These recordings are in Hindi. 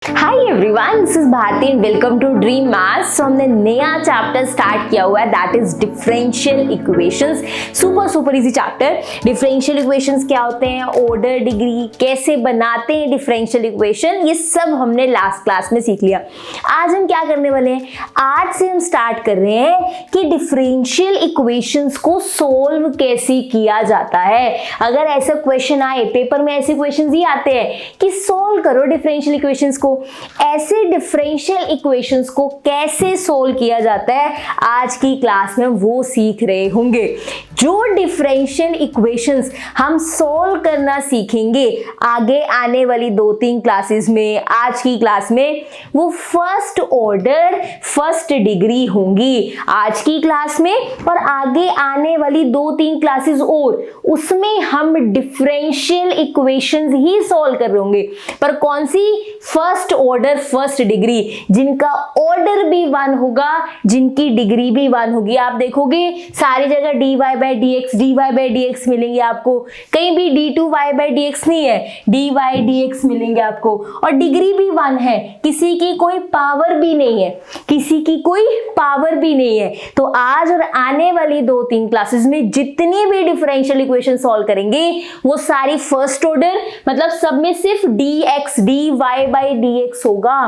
Hi everyone, this is Bharti and welcome to dream maths. तो हमने नया चैप्टर स्टार्ट किया हुआ है, that is differential equations. Super easy chapter. Differential equations क्या होते हैं, ऑर्डर, डिग्री, कैसे बनाते हैं डिफरेंशियल इक्वेशन, ये सब हमने लास्ट क्लास में सीख लिया। आज हम क्या करने वाले हैं, आज से हम स्टार्ट कर रहे हैं कि डिफरेंशियल इक्वेशंस को सोल्व कैसे किया जाता है। अगर ऐसा क्वेश्चन आए पेपर में, ऐसे क्वेश्चन ही आते हैं कि सोल्व करो डिफरेंशियल इक्वेशंस को, ऐसे डिफरेंशियल इक्वेशंस को कैसे सोल्व किया जाता है, आज की क्लास में वो सीख रहे होंगे। जो डिफरेंशियल इक्वेशंस हम सोल्व करना सीखेंगे आगे आने वाली 2-3 क्लासेस में, आज की क्लास में वो फर्स्ट ऑर्डर फर्स्ट डिग्री होंगी आज की क्लास में, और आगे आने वाली 2-3 क्लासेस और उसमें हम डिफरेंशियल इक्वेशंस ही सोल्व कर रहे होंगे। पर कौन सी, फर्स्ट ऑर्डर फर्स्ट डिग्री, जिनका ऑर्डर भी 1 होगा, जिनकी डिग्री भी 1 होगी। आप देखोगे सारी जगह dy by dx मिलेंगे आपको, कहीं भी d2y by dx नहीं है, dy dx मिलेंगे आपको, और डिग्री भी 1 है, किसी की कोई पावर भी नहीं है, किसी की कोई पावर भी नहीं है। तो आज और आने वाली 2-3 क्लासेस में जितनी भी डिफरेंशियल इक्वेशन सॉल्व करेंगे वो सारी फर्स्ट ऑर्डर, मतलब सब में सिर्फ dx dy by dx होगा,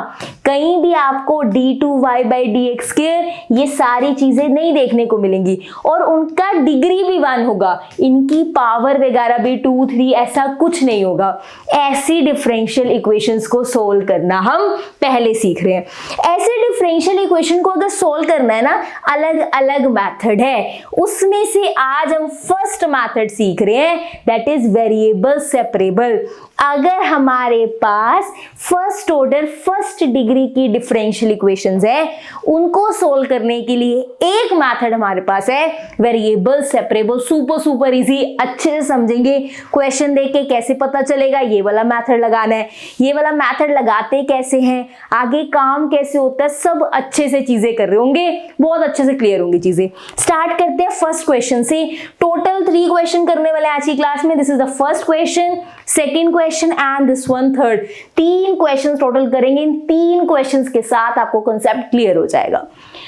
कहीं भी आपको d2y by dx के ये सारी चीजें नहीं देखने को मिलेंगी, और उनका डिग्री भी 1 होगा, इनकी पावर वगैरह भी 2, 3 ऐसा कुछ नहीं होगा। ऐसी डिफरेंशियल इक्वेशंस को सोल्व करना हम पहले सीख रहे हैं। ऐसे डिफरेंशियल इक्वेशन को अगर सोल्व करना है ना, अलग अलग मेथड है, उसमें से आज हम फर्स्ट मेथड सीख रहे हैं, दैट इज वेरिएबल सेपरेबल। अगर हमारे पास फर्स्ट ऑर्डर फर्स्ट डिग्री की डिफरेंशियल इक्वेशंस है, उनको सोल्व करने के लिए एक मेथड हमारे पास है, वेरिएबल सेपरेबल। सुपर इजी, अच्छे से समझेंगे। क्वेश्चन देख के कैसे पता चलेगा ये वाला मेथड लगाना है, ये वाला मेथड लगाते कैसे हैं, आगे काम कैसे होता है, सब अच्छे से चीजें कर रहे होंगे, बहुत अच्छे से क्लियर होंगी चीजें। स्टार्ट करते हैं फर्स्ट क्वेश्चन से। टोटल 3 क्वेश्चन करने वाले आज की क्लास में। This is the first question, second question and this one third. 3 question total करेंगे। इन 3 क्वेश्चंस के साथ आपको कॉन्सेप्ट क्लियर हो जाएगा।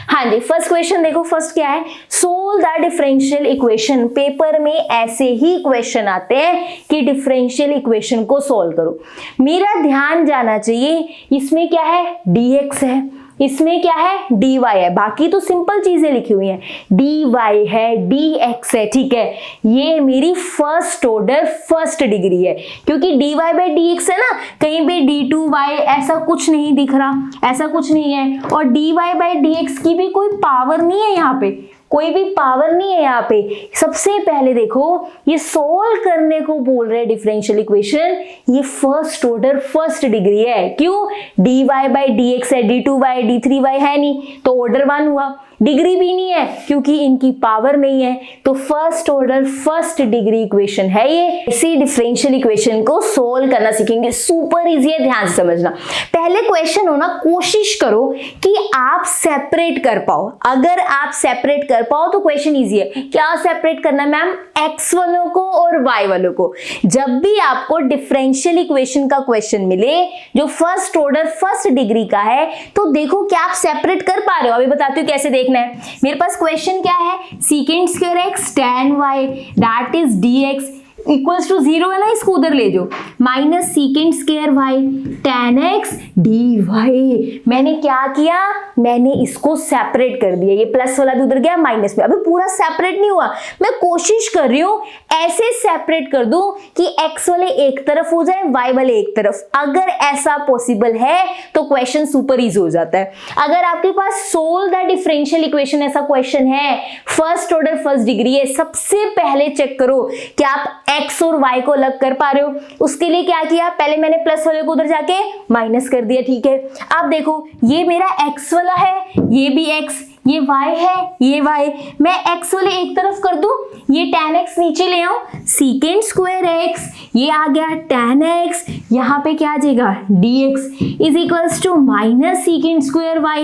हाँ जी, फर्स्ट क्वेश्चन देखो, फर्स्ट क्या है, solve the differential equation. Paper में ऐसे ही क्वेश्चन आते हैं कि डिफरेंशियल इक्वेशन को सोल्व करो। मेरा ध्यान जाना चाहिए, इसमें क्या है, dx है, इसमें क्या है, dy है, बाकी तो सिंपल चीजें लिखी हुई हैं, dy है, dx है, ठीक है। ये मेरी फर्स्ट ऑर्डर फर्स्ट डिग्री है, क्योंकि dy by dx है ना, कहीं भी d2y ऐसा कुछ नहीं दिख रहा, ऐसा कुछ नहीं है, और dy by dx की भी कोई पावर नहीं है, यहाँ पे कोई भी पावर नहीं है। यहाँ पे सबसे पहले देखो, ये सोल्व करने को बोल रहे हैं डिफरेंशियल इक्वेशन, ये फर्स्ट ऑर्डर फर्स्ट डिग्री है। क्यों, dy by dx है, d2y d3y है नहीं, तो ऑर्डर 1 हुआ। डिग्री भी नहीं है क्योंकि इनकी पावर नहीं है, तो first order first degree equation है ये। इसी डिफरेंशियल इक्वेशन को सोल्व करना सीखेंगे, सुपर इजी है, ध्यान से समझना। पहले क्वेश्चन हो ना, कोशिश करो कि आप सेपरेट कर पाओ। अगर आप सेपरेट कर पाओ तो क्वेश्चन इजी है। क्या सेपरेट करना है मैम, x वालों को और y वालों को। जब भी आपको डिफरेंशियल इक्वेशन का क्वेश्चन मिले जो फर्स्ट ऑर्डर फर्स्ट डिग्री का है, तो देखो क्या आप सेपरेट कर पा रहे हो। अभी बताती हूँ कैसे देखना है। मेरे पास क्वेश्चन क्या है, second square x tan y that is dx equals to 0 है ना, इसको उधर ले जाओ, minus second square y tan x dy। मैंने क्या किया, मैंने इसको सेपरेट कर दिया, ये प्लस वाला भी उधर गया, माइनस में। अभी पूरा सेपरेट नहीं हुआ, मैं कोशिश कर रही हूं ऐसे सेपरेट कर दूं कि x वाले एक तरफ हो जाए, y वाले एक तरफ। अगर ऐसा पॉसिबल है तो क्वेश्चन सुपर इजी हो जाता है। अगर आपके पास सोल्व द डिफरेंशियल इक्वेशन ऐसा क्वेश्चन है, फर्स्ट ऑर्डर फर्स्ट डिग्री है, सबसे पहले चेक करो कि आप x और y को अलग कर पा रहे हो। उसके लिए क्या किया, पहले मैंने प्लस वाले को उधर जाके माइनस कर दिया, ठीक है। अब देखो ये मेरा x वाला है, ये भी x, ये y है, ये y, मैं x वाले एक तरफ कर दूं, ये tan x नीचे ले आऊं, सेकेंड स्क्वायर x, ये आ गया tan x, यहाँ पे क्या आ जाएगा, dx is equals to minus second square y,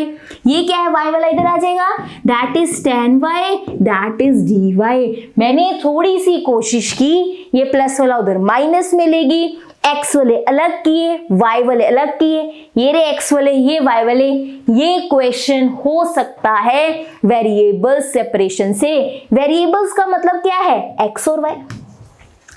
ये क्या है, y वाला इधर आ जाएगा, that is tan y that is dy। मैंने थोड़ी सी कोशिश की, ये प्लस वाला उधर माइनस में लेगी, एक्स वाले अलग किए, वाई वाले अलग किए, ये रे एक्स वाले, ये वाई वाले। ये क्वेश्चन हो सकता है वेरिएबल सेपरेशन से। वेरिएबल्स का मतलब क्या है? एक्स और वाई।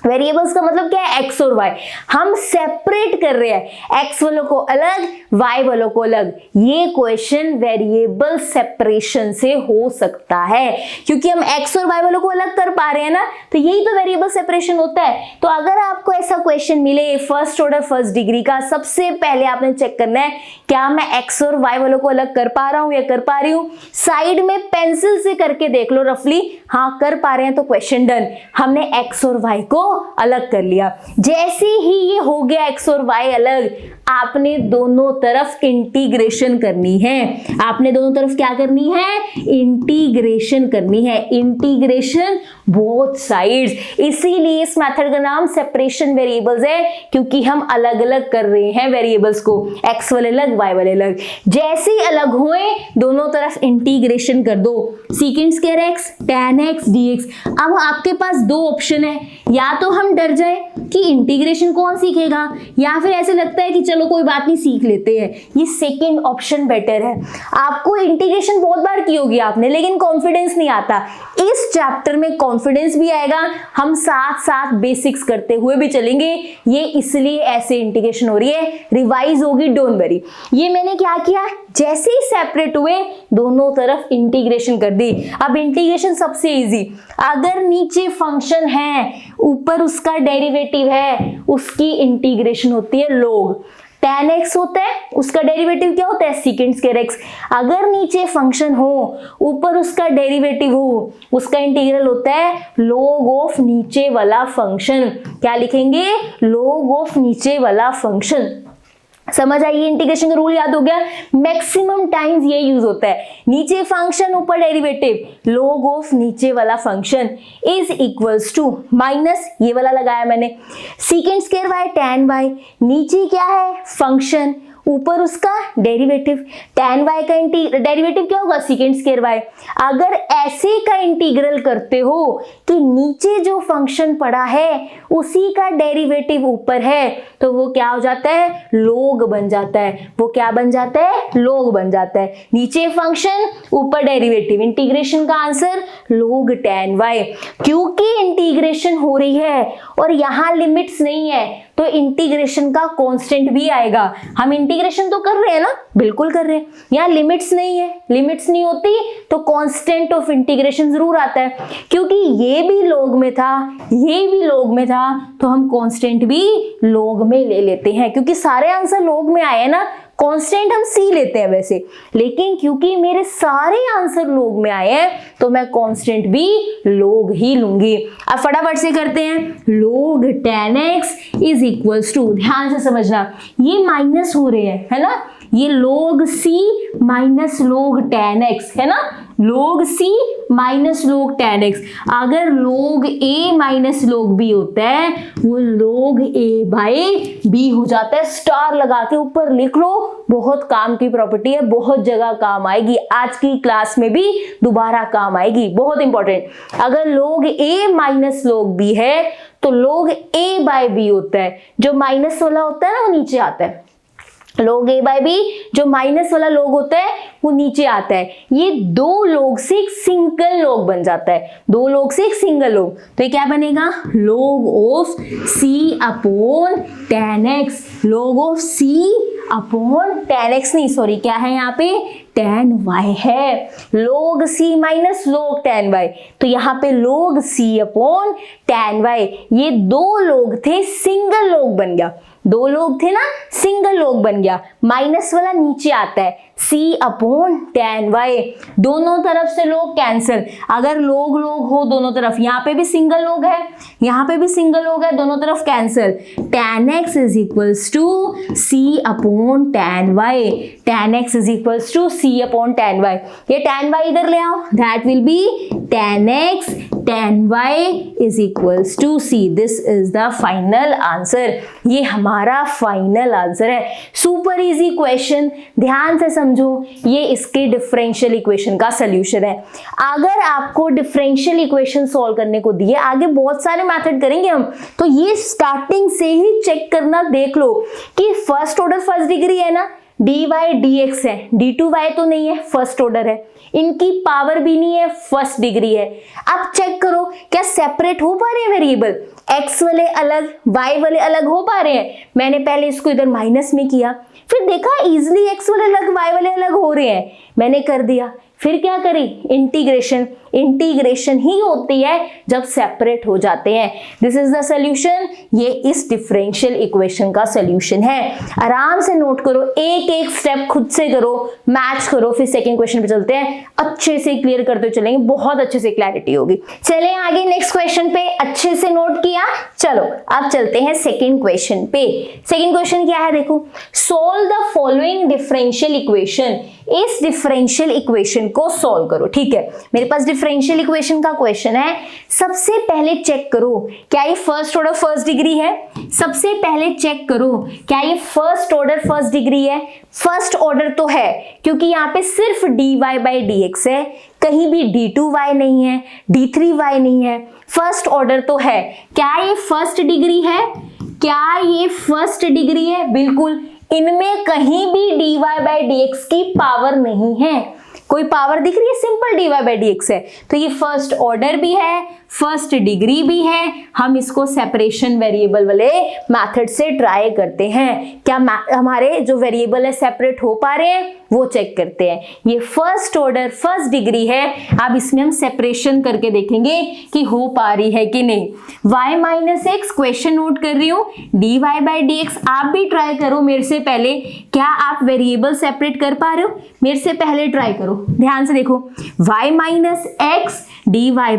वेरिएबल्स का मतलब क्या है? एक्स और वाई। हम सेपरेट कर रहे हैं, एक्स वालों को अलग, वाई वालों को अलग। ये क्वेश्चन वेरिएबल सेपरेशन से हो सकता है, क्योंकि हम एक्स और वाई वालों को अलग कर पा रहे हैं ना, तो यही तो वेरिएबल सेपरेशन होता है। तो अगर आपको ऐसा क्वेश्चन मिले फर्स्ट ऑर्डर फर्स्ट डिग्री का, सबसे पहले आपने चेक करना है क्या मैं एक्स और वाई वालों को अलग कर पा रहा हूं या कर पा रही हूं। साइड में पेंसिल से करके देख लो रफली, हाँ कर पा रहे हैं तो क्वेश्चन डन। हमने एक्स और वाई को अलग कर लिया। जैसे ही ये हो गया एक्स और वाई अलग, आपने दोनों तरफ इंटीग्रेशन करनी है। आपने दोनों तरफ क्या करनी है? इंटीग्रेशन करनी है। Integration both sides. इसीलिए इस मेथड का नाम सेपरेशन वेरिएबल्स है, क्योंकि हम अलग अलग कर रहे हैं वेरिएबल्स को, एक्स वाले अलग, वाई वाले अलग। जैसे ही अलग हुए दोनों तरफ इंटीग्रेशन कर दो। Secant square x tan x dx। अब आपके पास दो ऑप्शन है, या तो हम डर जाए कि इंटीग्रेशन कौन सीखेगा, या फिर ऐसे लगता है कि चलो कोई बात नहीं सीख लेते हैं। ये सेकंड ऑप्शन बेटर है। आपको इंटीग्रेशन बहुत बार की होगी आपने, लेकिन कॉन्फिडेंस नहीं आता। इस चैप्टर में कॉन्फिडेंस भी आएगा, हम साथ साथ बेसिक्स करते हुए भी चलेंगे। ये इसलिए ऐसे इंटीग्रेशन हो रही है, रिवाइज होगी, डोंट वरी। ये मैंने क्या किया, जैसे ही सेपरेट हुए दोनों तरफ इंटीग्रेशन कर दी। अब इंटीग्रेशन सबसे इजी, अगर नीचे फंक्शन है ऊपर उसका डेरिवेटिव है, उसकी इंटीग्रेशन होती है log। tan x होता है, उसका डेरिवेटिव क्या होता है? secant square x। अगर नीचे फंक्शन हो ऊपर उसका डेरिवेटिव हो, उसका इंटीग्रल होता है log ऑफ नीचे वाला फंक्शन। क्या लिखेंगे? log ऑफ नीचे वाला फंक्शन। समझ आइए, इंटीग्रेशन का रूल याद हो गया। मैक्सिमम टाइम्स ये यूज होता है, नीचे फंक्शन ऊपर डेरिवेटिव, log ऑफ नीचे वाला function is equals to minus, ये वाला लगाया मैंने, secant square y tan y। नीचे क्या है? फंक्शन, ऊपर उसका डेरिवेटिव। tan y का डेरिवेटिव क्या होगा? Secant square y। अगर ऐसे का इंटीग्रल करते हो तो नीचे जो फंक्शन पड़ा है उसी का डेरिवेटिव ऊपर है, तो वो क्या हो जाता है? log बन जाता है। वो क्या बन जाता है? log बन जाता है। नीचे फंक्शन ऊपर डेरिवेटिव, इंटीग्रेशन का आंसर log tan y। क्योंकि इंटीग्रेशन हो रही है और यहाँ लिमिट्स नहीं है, तो इंटीग्रेशन का कांस्टेंट भी आएगा। हम इंटीग्रेशन तो कर रहे हैं ना, बिल्कुल कर रहे हैं, यहाँ लिमिट्स नहीं है। लिमिट्स नहीं होती तो कांस्टेंट ऑफ इंटीग्रेशन जरूर आता है। क्योंकि ये भी log में था, ये भी log में था, तो हम कांस्टेंट भी log में ले लेते हैं। क्योंकि सारे आंसर log में आए हैं ना, कांस्टेंट हम सी लेते हैं वैसे, लेकिन क्योंकि मेरे सारे आंसर log में आए हैं तो मैं कांस्टेंट भी log ही लूंगी। अब फटाफट से करते हैं। log tan x is equals to, ध्यान से समझना, ये माइनस हो रहे हैं, है ना, ये log c minus log tan x है ना, log c minus log tan x। अगर log a minus log b होता है वो log a बाई b हो जाता है। स्टार लगा के ऊपर लिख लो, बहुत काम की प्रॉपर्टी है, बहुत जगह काम आएगी, आज की क्लास में भी दोबारा काम आएगी, बहुत इंपॉर्टेंट। अगर log a minus log b है तो log a बाई b होता है, जो माइनस वाला होता है ना वो नीचे आता है। log a बाई b, जो माइनस वाला log होता है वो नीचे आता है। ये दो log से एक सिंगल log बन जाता है, दो log से एक सिंगल log, तो ये क्या बनेगा? log of c upon tan x। log of c upon tan x नहीं, सॉरी क्या है यहाँ पे? tan y है। log c minus log tan y, तो यहाँ पे log c upon tan y। ये दो log थे, सिंगल log बन गया। दो लोग थे ना, सिंगल log बन गया। माइनस वाला नीचे आता है, c अपॉन tan y। दोनों तरफ से log कैंसिल। अगर log log हो दोनों तरफ, यहाँ पे भी सिंगल log है, यहाँ पे भी सिंगल log है, दोनों तरफ cancel. tan x is equals to c upon tan y। tan x is equals to c upon tan y। ये tan y इधर ले आओ, that will be tan x tan y is equals to c। This is the final answer. ये हमारा फाइनल आंसर है। सुपर इजी क्वेश्चन, ध्यान से समझो, ये इसके डिफरेंशियल इक्वेशन का सोल्यूशन है। अगर आपको डिफरेंशियल इक्वेशन सॉल्व करने को दिए, आगे बहुत सारे मेथड करेंगे हम, तो ये स्टार्टिंग से ही चेक करना देख लो कि फर्स्ट ऑर्डर फर्स्ट डिग्री है ना, dy dx है, d2y तो नहीं है, फर्स्ट ऑर्डर है, इनकी पावर भी नहीं है, फर्स्ट डिग्री है। अब चेक करो क्या सेपरेट हो पा रहे हैं वेरिएबल, x वाले अलग y वाले अलग हो पा रहे हैं। मैंने पहले इसको इधर माइनस में किया, फिर देखा इजिली x वाले अलग y वाले अलग हो रहे हैं, मैंने कर दिया। फिर क्या करी, इंटीग्रेशन। इंटीग्रेशन ही होती है जब सेपरेट हो जाते हैं। दिस इज द सोल्यूशन, ये इस डिफरेंशियल इक्वेशन का सोल्यूशन है। आराम से नोट करो, एक एक स्टेप खुद से करो, मैच करो, फिर सेकंड क्वेश्चन पे चलते हैं। अच्छे से क्लियर करते चलेंगे, बहुत अच्छे से क्लैरिटी होगी। चले आगे नेक्स्ट क्वेश्चन पे, अच्छे से नोट किया। चलो अब चलते हैं सेकंड क्वेश्चन पे। सेकंड क्वेश्चन क्या है, देखो, solve the following differential equation. इस डिफरेंशियल इक्वेशन को सॉल्व करो। ठीक है, मेरे पास डिफरेंशियल इक्वेशन का क्वेश्चन है। सबसे पहले चेक करो क्या ये फर्स्ट ऑर्डर फर्स्ट डिग्री है। सबसे पहले चेक करो क्या ये फर्स्ट ऑर्डर फर्स्ट डिग्री है। फर्स्ट ऑर्डर तो है क्योंकि यहाँ पे सिर्फ dy बाई dx है, कहीं भी d2y नहीं है, d3y नहीं है, फर्स्ट ऑर्डर तो है। क्या ये फर्स्ट डिग्री है? क्या ये फर्स्ट डिग्री है? बिल्कुल, इनमें कहीं भी dy बाई dx की पावर नहीं है। कोई पावर दिख रही है? सिंपल dy बाई dx है, तो ये फर्स्ट ऑर्डर भी है, फर्स्ट डिग्री भी है। हम इसको सेपरेशन वेरिएबल वाले मेथड से ट्राई करते हैं, क्या हमारे जो वेरिएबल है सेपरेट हो पा रहे हैं, वो चेक करते हैं। ये फर्स्ट ऑर्डर फर्स्ट डिग्री है, अब इसमें हम सेपरेशन करके देखेंगे कि हो पा रही है कि नहीं। y minus x, question note कर रही हूँ, dy बाई dx। आप भी ट्राई करो मेरे से पहले, क्या आप वेरिएबल सेपरेट कर पा रहे हो? मेरे से पहले ट्राई करो, ध्यान से देखो, y minus X dy by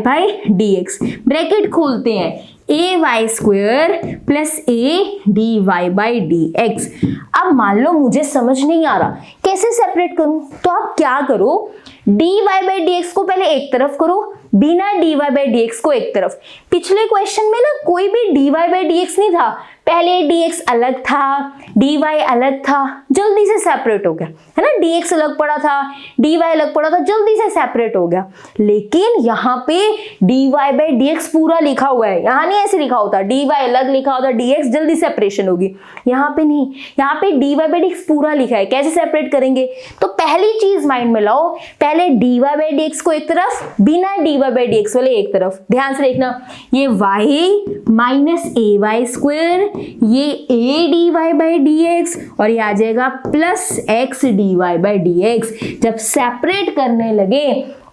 dx, bracket खोलते हैं, A Y square plus A D Y by D X. अब मान लो मुझे समझ नहीं आ रहा कैसे सेपरेट करूं, तो आप क्या करो, d Y by D x को पहले एक तरफ करो, बिना d Y by D x को एक तरफ। पिछले क्वेश्चन में ना कोई भी d Y by D x नहीं था, पहले dx अलग था, dy अलग था, जल्दी से सेपरेट हो गया, है ना। dx अलग पड़ा था, dy अलग पड़ा था, जल्दी से सेपरेट हो गया। लेकिन यहाँ पे dy बाई dx पूरा लिखा हुआ है, यहाँ नहीं ऐसे लिखा होता, dy अलग लिखा होता, dx जल्दी सेपरेशन होगी, यहाँ पे नहीं, यहाँ पे dy बाई dx पूरा लिखा है। कैसे सेपरेट करेंगे? तो पहली चीज माइंड में लाओ, पहले dy बाई dx को एक तरफ, बिना dy बाई dx वाले एक तरफ। ध्यान से देखना, ये y माइनस ए वाई स्क्वेयर, ये a dy बाई dx, और ये आ जाएगा plus x dy by dx। जब सेपरेट करने लगे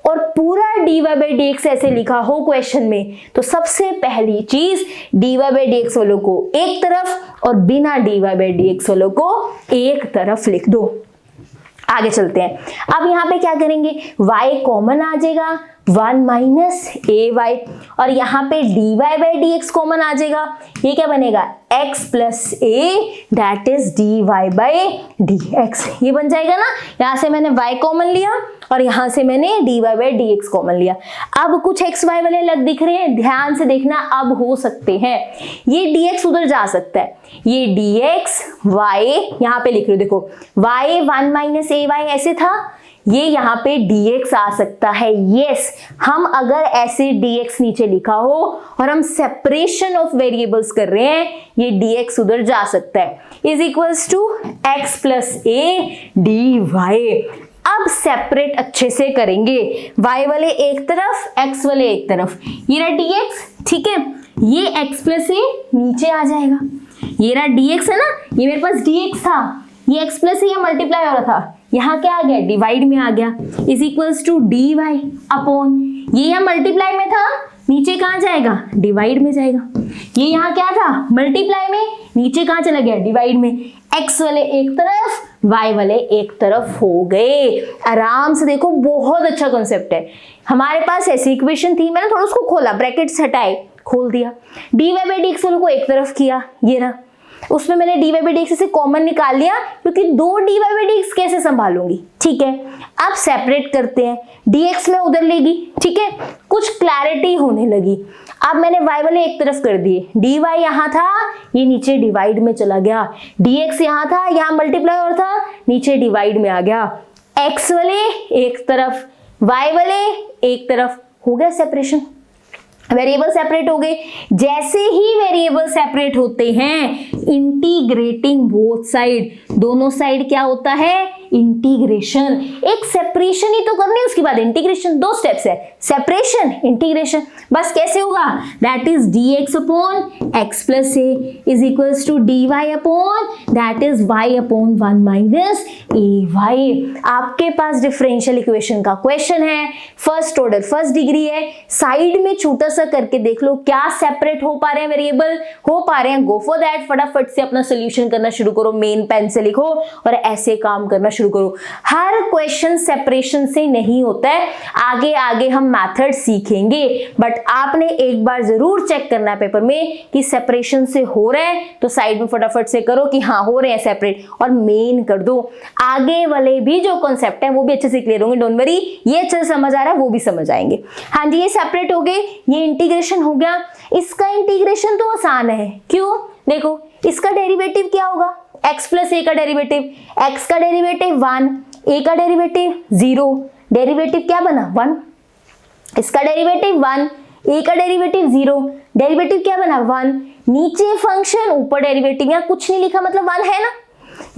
और पूरा dy बाई dx ऐसे लिखा हो क्वेश्चन में, तो सबसे पहली चीज dy बाई dx वालों को एक तरफ और बिना dy बाई dx वालों को एक तरफ लिख दो। आगे चलते हैं, अब यहाँ पे क्या करेंगे, y कॉमन आ जाएगा, 1 माइनस ए वाई, और यहाँ पे dy बाई dx कॉमन आ जाएगा, ये क्या बनेगा, x plus A, that is dy by dx। ये बन जाएगा ना, यहाँ से मैंने y कॉमन लिया और यहाँ से मैंने dy बाई dx कॉमन लिया। अब कुछ x y वाले अलग दिख रहे हैं, ध्यान से देखना, अब हो सकते हैं ये dx उधर जा सकता है, ये dx y यहाँ पे लिख रही हूँ, देखो y 1 माइनस ए वाई ऐसे था, ये यहाँ पे dx आ सकता है। यस, हम अगर ऐसे dx नीचे लिखा हो और हम सेपरेशन ऑफ वेरिएबल्स कर रहे हैं, ये dx उधर जा सकता है, is equals to x plus A D y. अब सेपरेट अच्छे से करेंगे, y वाले एक तरफ, x वाले एक तरफ, ये रहा dx, ठीक है, ये x प्लस ए नीचे आ जाएगा, ये रहा dx है ना, ये मेरे पास dx था, ये x प्लस ए मल्टीप्लाई हो रहा था, यहाँ क्या आ गया, डिवाइड में आ गया, is equals to d y upon, ये यहाँ मल्टीप्लाई में था, नीचे कहाँ जाएगा, डिवाइड में जाएगा, ये यहाँ क्या था, मल्टीप्लाई में, नीचे कहाँ चला गया, डिवाइड में, x वाले एक तरफ, y वाले एक तरफ हो गए। आराम से देखो, बहुत अच्छा कॉन्सेप्ट है। हमारे पास ऐसी इक्वेशन थी, मैंने थोड़ा उसको खोला, ब्रैकेट्स हटाए, खोल दिया, dy बाई dx वालों को एक तरफ किया, ये रहा, उसमें मैंने dy by dx से कॉमन निकाल लिया, क्योंकि 2 dy by dx कैसे संभालूंगी, ठीक है। अब सेपरेट करते हैं, dx में उधर लेगी, ठीक है, कुछ क्लैरिटी होने लगी। अब मैंने y वाले एक तरफ कर दिए, dy यहाँ था, ये नीचे डिवाइड में चला गया, dx यहाँ था, यहाँ मल्टीप्लाई और था, नीचे डिवाइड में आ गया, x वाले एक तरफ, y वाले एक तरफ, हो गया सेपरेशन। वेरिएबल सेपरेट हो गए। जैसे ही वेरिएबल सेपरेट होते हैं, इंटीग्रेटिंग बोथ साइड, दोनों साइड क्या होता है, इंटीग्रेशन। एक सेपरेशन ही तो करनी है, उसके बाद इंटीग्रेशन, 2 स्टेप्स है, सेपरेशन इंटीग्रेशन। बस कैसे होगा, that is dx upon x plus a is equals to dy upon that is y upon 1 minus ay। आपके पास डिफरेंशियल इक्वेशन का क्वेश्चन है, फर्स्ट ऑर्डर फर्स्ट डिग्री है, साइड में छोटा सा करके देख लो क्या सेपरेट हो पा रहे हैं, वेरिएबल हो पा रहे हैं, गो फॉर दैट, फटाफट से अपना सोल्यूशन करना शुरू करो, मेन पेन से लिखो और ऐसे काम करना शुरू करो। हर क्वेश्चन सेपरेशन से नहीं होता है, आगे आगे हम मेथड सीखेंगे, बट आपने एक बार जरूर चेक करना है पेपर में कि सेपरेशन से हो रहे हैं तो साइड में फटाफट से करो कि हाँ हो रहे हैं सेपरेट, और मेन कर दो। आगे वाले भी जो कॉन्सेप्ट है वो भी अच्छे से क्लियर होंगे, डोंट वरी, ये अच्छे से समझ आ रहा है वो भी समझ आएंगे। हाँ जी, ये सेपरेट हो गए, ये इंटीग्रेशन हो गया। इसका इंटीग्रेशन तो आसान है, क्यों, देखो इसका डेरिवेटिव क्या होगा, x प्लस a का डेरिवेटिव, x का डेरिवेटिव 1, a का डेरिवेटिव 0, डेरिवेटिव क्या बना 1, इसका डेरिवेटिव 1, a का डेरिवेटिव 0, डेरिवेटिव क्या बना 1, नीचे फंक्शन ऊपर डेरिवेटिव, यहाँ कुछ नहीं लिखा मतलब 1 है ना,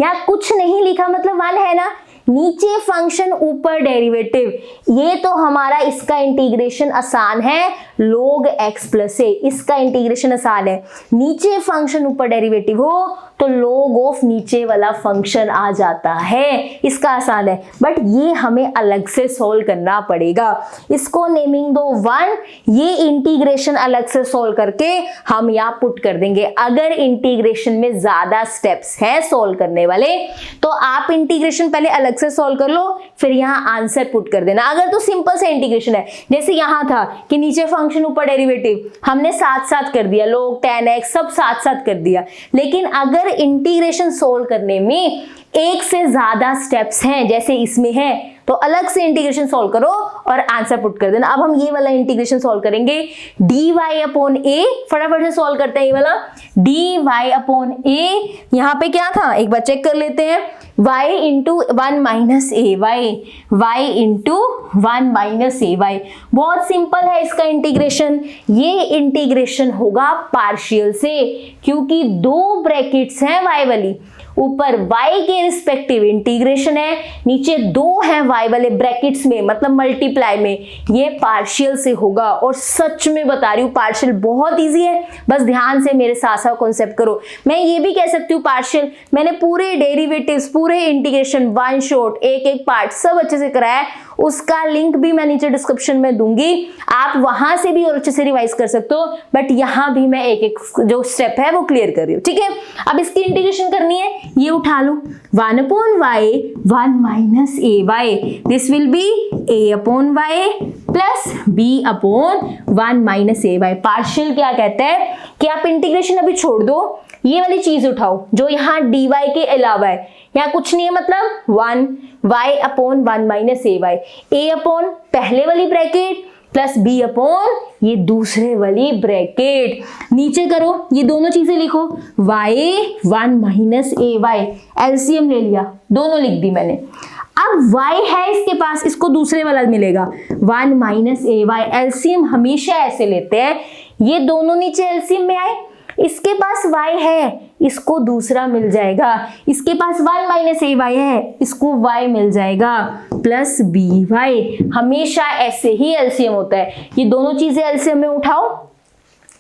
यहाँ कुछ नहीं लिखा मतलब 1 है ना, नीचे फंक्शन ऊपर डेरिवेटिव, ये तो हमारा इसका इंटीग्रेशन आसान है, log x प्लस a, इसका इंटीग्रेशन आसान है, नीचे फंक्शन ऊपर डेरिवेटिव हो तो log ऑफ नीचे वाला फंक्शन आ जाता है, इसका आसान है, बट ये हमें अलग से सॉल्व करना पड़ेगा। इसको नेमिंग दो 1, ये इंटीग्रेशन अलग से सॉल्व करके हम यहाँ पुट कर देंगे। अगर इंटीग्रेशन में ज्यादा स्टेप्स हैं सॉल्व करने वाले तो आप इंटीग्रेशन पहले अलग से सॉल्व कर लो, फिर यहाँ आंसर पुट कर देना। अगर तो सिंपल से इंटीग्रेशन है, जैसे यहाँ था कि नीचे फंक्शन ऊपर डेरिवेटिव, हमने साथ साथ कर दिया, log 10x सब साथ साथ कर दिया, लेकिन अगर इंटीग्रेशन सोल्व करने में एक से ज्यादा स्टेप्स हैं जैसे इसमें है तो अलग से इंटीग्रेशन सॉल्व करो और आंसर पुट कर देना। अब हम ये वाला इंटीग्रेशन सॉल्व करेंगे, dy अपॉन a, फटाफट से सॉल्व करते हैं ये वाला, dy अपॉन a, यहाँ पे क्या था एक बार चेक कर लेते हैं, y इंटू 1 माइनस ए वाई, y इंटू 1 माइनस ए वाई। बहुत सिंपल है इसका इंटीग्रेशन, ये इंटीग्रेशन होगा पार्शियल से, क्योंकि 2 ब्रैकेट्स हैं y वाली, ऊपर y के रिस्पेक्टिव इंटीग्रेशन है, नीचे 2 हैं y वाले ब्रैकेट्स में मतलब मल्टीप्लाई में, ये पार्शियल से होगा। और सच में बता रही हूँ पार्शियल बहुत इजी है, बस ध्यान से मेरे साथ साथ कॉन्सेप्ट करो। मैं ये भी कह सकती हूँ पार्शियल, मैंने पूरे डेरिवेटिव्स पूरे इंटीग्रेशन वन शॉट एक एक पार्ट सब अच्छे से कराया है, उसका लिंक भी मैं नीचे डिस्क्रिप्शन में दूंगी, आप वहां से भी और अच्छे से रिवाइज कर सकते हो, बट यहाँ भी मैं एक एक जो स्टेप है वो क्लियर कर रही हूँ, ठीक है। अब इसकी इंटीग्रेशन करनी है, ये उठा लो 1 upon y 1 minus A y, this will be a upon y plus b upon 1 minus A y. Partial क्या कहता है कि आप इंटीग्रेशन अभी छोड़ दो, ये वाली चीज उठाओ जो यहाँ dy के अलावा है, यहाँ कुछ नहीं है मतलब 1 y upon 1 minus A y, a upon पहले वाली ब्रैकेट प्लस b अपॉन ये दूसरे वाली ब्रैकेट, नीचे करो ये दोनों चीजें लिखो, y 1 माइनस ए वाई, एलसीएम ले लिया, दोनों लिख दी मैंने। अब y है इसके पास, इसको दूसरे वाला मिलेगा 1 माइनस ए वाई, एलसीएम हमेशा ऐसे लेते हैं, ये दोनों नीचे एलसीएम में आए, इसके पास y है इसको दूसरा मिल जाएगा, इसके पास 1 माइनस ए वाई है इसको y मिल जाएगा प्लस बी वाई, हमेशा ऐसे ही एलसीएम होता है। ये दोनों चीजें एलसीएम में उठाओ,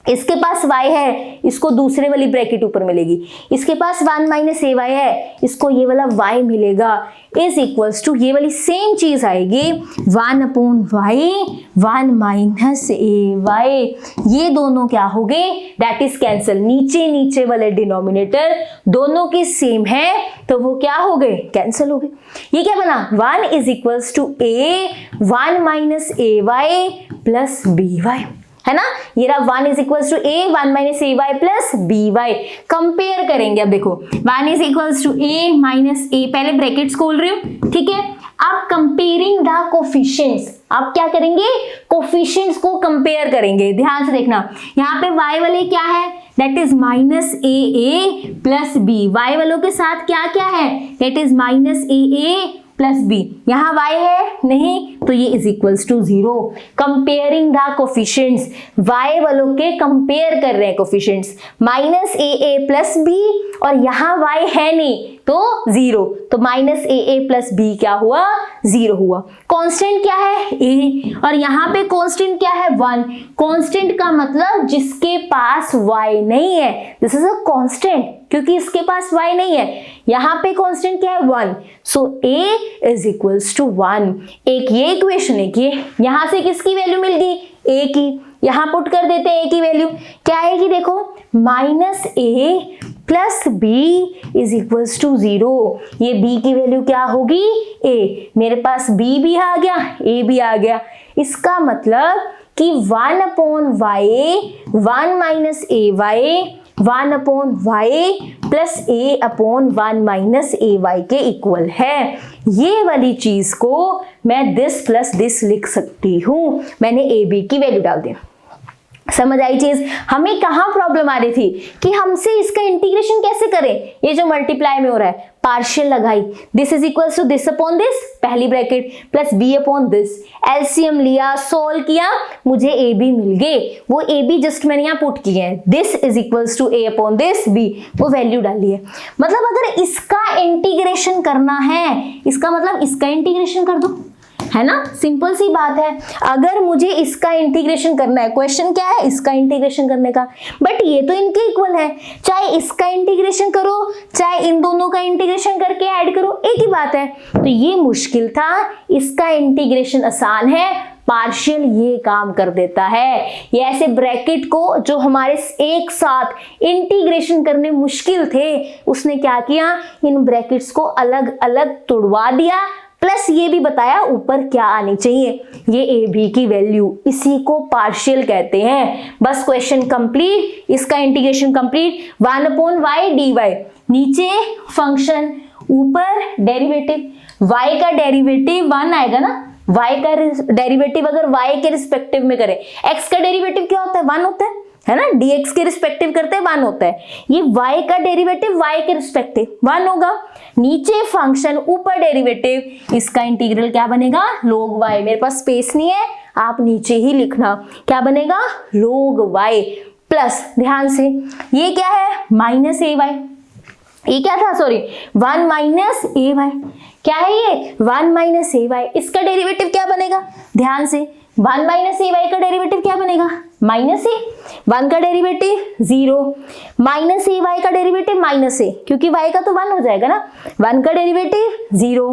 इसके पास y है इसको दूसरे वाली ब्रैकेट ऊपर मिलेगी, इसके पास 1 माइनस ए वाई है इसको ये वाला y मिलेगा, इज इक्वल्स टू ये वाली सेम चीज आएगी 1 अपॉन वाई 1 माइनस ए वाई, ये दोनों क्या हो गए दैट इज कैंसिल, नीचे नीचे वाले डिनोमिनेटर दोनों के सेम है तो वो क्या हो गए कैंसिल हो गए। ये क्या बना 1 is equals to a 1 minus A Y plus B Y, है ना। ये रहा 1 is equals to A 1 minus A Y plus B Y. Compare करेंगे, अब देखो 1 is equals to A minus A, पहले ब्रैकेट्स खोल रही हूँ, ठीक है। अब कंपेयरिंग द कोफिशिएंट्स, आप क्या करेंगे, कोफिशिएंट्स को कंपेयर करेंगे। ध्यान से देखना, यहाँ पे y वाले क्या है, that is minus a a plus B. Y वालों के साथ क्या क्या है, that is minus a a plus b. यहाँ y है नहीं, तो ये is equals to 0। Comparing the coefficients, y वालों के कंपेयर कर रहे हैं coefficients, minus a a plus b, और यहाँ y है नहीं तो 0, तो minus a a plus b क्या हुआ, 0 हुआ। कांस्टेंट क्या है, a, और यहाँ पे कांस्टेंट क्या है, 1। कांस्टेंट का मतलब जिसके पास y नहीं है, दिस इज अ कांस्टेंट, क्योंकि इसके पास y नहीं है। यहाँ पे कांस्टेंट क्या है, 1, सो a इज इक्वल्स टू 1। एक ये इक्वेशन है कि यहाँ से किसकी वैल्यू मिल गई, a की, यहाँ पुट कर देते हैं a की वैल्यू, क्या आएगी देखो, minus a plus b is equals to 0। ये b की वैल्यू क्या होगी, a, मेरे पास b भी आ गया, a भी आ गया। इसका मतलब कि 1 अपॉन वाई 1 माइनस ए वाई 1 अपॉन वाई प्लस ए अपॉन 1 माइनस ए वाई के इक्वल है। ये वाली चीज को मैं दिस प्लस दिस लिख सकती हूँ, मैंने ए बी की वैल्यू डाल दी। समझ आई चीज। हमें कहाँ प्रॉब्लम आ रही थी कि हमसे इसका इंटीग्रेशन कैसे करें, ये जो मल्टीप्लाई में हो रहा है, पार्शियल लगाई, this is equals to this upon this, पहली bracket plus B upon this, LCM लिया, सोल्व किया, मुझे ए बी मिल गए। वो ए बी जस्ट मैंने यहाँ पुट किए हैं, this is equals to a upon this b, वो वैल्यू डाली है। मतलब अगर इसका इंटीग्रेशन करना है, इसका मतलब इसका इंटीग्रेशन कर दो, है ना, सिंपल सी बात है। अगर मुझे इसका इंटीग्रेशन करना है, क्वेश्चन क्या है, इसका इंटीग्रेशन करने का, बट ये तो इनके इक्वल है, चाहे इसका इंटीग्रेशन करो चाहे इन दोनों का इंटीग्रेशन करके ऐड करो, एक ही बात है। तो ये मुश्किल था, इसका इंटीग्रेशन आसान है, पार्शियल ये काम कर देता है। ये ऐसे ब्रैकेट को जो हमारे एक साथ इंटीग्रेशन करने मुश्किल थे, उसने क्या किया, इन ब्रैकेट्स को अलग अलग तोड़वा दिया, प्लस ये भी बताया ऊपर क्या आनी चाहिए, ये ए बी की वैल्यू, इसी को पार्शियल कहते हैं। बस क्वेश्चन कंप्लीट, इसका integration complete. 1 upon y d y, नीचे फंक्शन, ऊपर डेरिवेटिव, y का डेरिवेटिव 1 आएगा ना, y का डेरिवेटिव अगर y के रिस्पेक्टिव में करें, x का डेरिवेटिव क्या होता है, 1 होता है ना, dx के रिस्पेक्टिव करते हैं 1 होता है, ये y का डेरिवेटिव y के रिस्पेक्टिव 1 होगा, नीचे फंक्शन ऊपर डेरिवेटिव, इसका इंटीग्रल क्या बनेगा, log y। मेरे पास स्पेस नहीं है, आप नीचे ही लिखना, क्या बनेगा, log y प्लस, ध्यान से ये क्या है, माइनस ए वाई, ये क्या था, सॉरी 1 माइनस ए वाई, क्या है ये 1 माइनस ए वाई, इसका डेरिवेटिव क्या बनेगा, ध्यान से 1 माइनस ए वाई का डेरिवेटिव क्या बनेगा, माइनस ए, 1 का डेरिवेटिव 0, माइनस ए वाई का डेरिवेटिव माइनस ए, क्योंकि y का तो 1 हो जाएगा ना, 1 का डेरिवेटिव 0,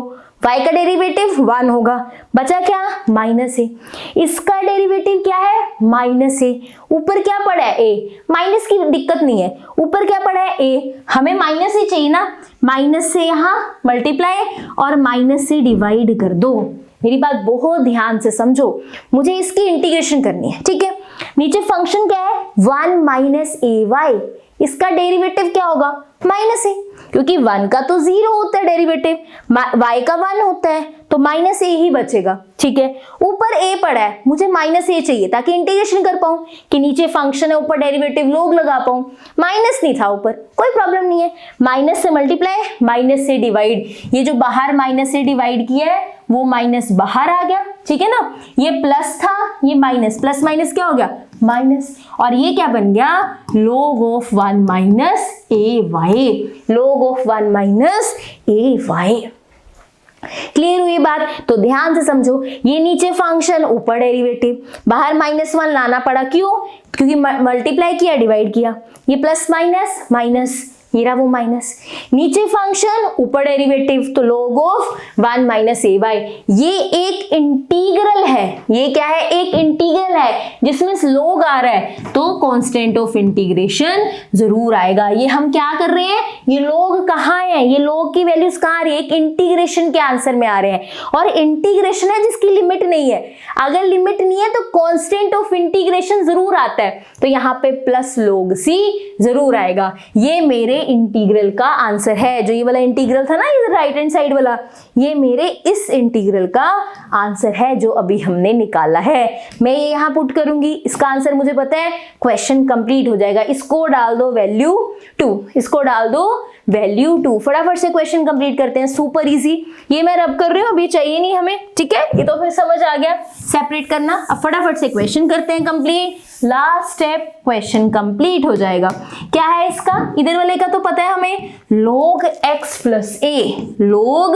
y का डेरिवेटिव 1 होगा, बचा क्या, माइनस ए, इसका डेरिवेटिव क्या है, माइनस ए, ऊपर क्या पड़ा है a, माइनस की दिक्कत नहीं है, ऊपर क्या पड़ा है a, हमें माइनस ए चाहिए ना, माइनस से यहाँ मल्टीप्लाई और माइनस से डिवाइड कर दो। मेरी बात बहुत ध्यान से समझो, मुझे इसकी इंटीग्रेशन करनी है, ठीक है। नीचे फंक्शन क्या है, 1 माइनस ए वाई, इसका डेरिवेटिव क्या होगा, माइनस ए, क्योंकि 1 का तो 0 होता है डेरिवेटिव, y का 1 होता है, तो माइनस ए ही बचेगा, ठीक है। ऊपर a पड़ा है, मुझे माइनस ए चाहिए ताकि इंटीग्रेशन कर पाऊं, कि नीचे फंक्शन है ऊपर डेरिवेटिव लोग लगा पाऊं, माइनस नहीं था ऊपर, कोई प्रॉब्लम नहीं है, माइनस से मल्टीप्लाई माइनस से डिवाइड, ये जो बाहर माइनस से डिवाइड किया है वो माइनस बाहर आ गया, ठीक है ना, ये प्लस था ये माइनस, प्लस माइनस क्या हो गया, माइनस, और ये क्या बन गया, log of 1 minus A y, log of 1 minus A y. Clear हुई बात, तो ध्यान से समझो, ये नीचे फंक्शन ऊपर डेरिवेटिव, बाहर -1 लाना पड़ा, क्यों, क्योंकि मल्टीप्लाई किया डिवाइड किया, ये प्लस माइनस माइनस, ये रहा वो माइनस, नीचे फंक्शन ऊपर डेरिवेटिव, तो log of 1 minus A y. ये एक इंटीग्रल है, ये क्या है, एक इंटीग्रल है जिसमें log आ रहा है, तो कांस्टेंट ऑफ इंटीग्रेशन जरूर आएगा। ये हम क्या कर रहे हैं, ये log कहाँ है, ये log की वैल्यूज कहाँ आ रही है, एक इंटीग्रेशन के आंसर में आ रहे हैं, और इंटीग्रेशन है जिसकी लिमिट नहीं है। अगर लिमिट नहीं है तो कांस्टेंट ऑफ इंटीग्रेशन जरूर आता है, तो यहाँ पे प्लस log c जरूर आएगा। ये मेरे इंटीग्रल का आंसर है, जो ये वाला इंटीग्रल था ना इधर राइट हैंड साइड वाला, ये मेरे इस इंटीग्रल का आंसर है जो अभी हमने निकाला है। मैं ये यहाँ पुट करूंगी, इसका आंसर मुझे पता है, क्वेश्चन कंप्लीट हो जाएगा। इसको डाल दो वैल्यू 2, इसको डाल दो वैल्यू 2। फटाफट से क्वेश्चन कंप्लीट करते हैं, सुपर इजी। ये मैं रब कर रही हूँ, अभी चाहिए नहीं हमें, ठीक है, ये तो फिर समझ आ गया सेपरेट करना। अब फटाफट से क्वेश्चन करते हैं complete, last step, question complete हो जाएगा। क्या है इसका, इधर वाले का तो पता है हमें, log x plus a, log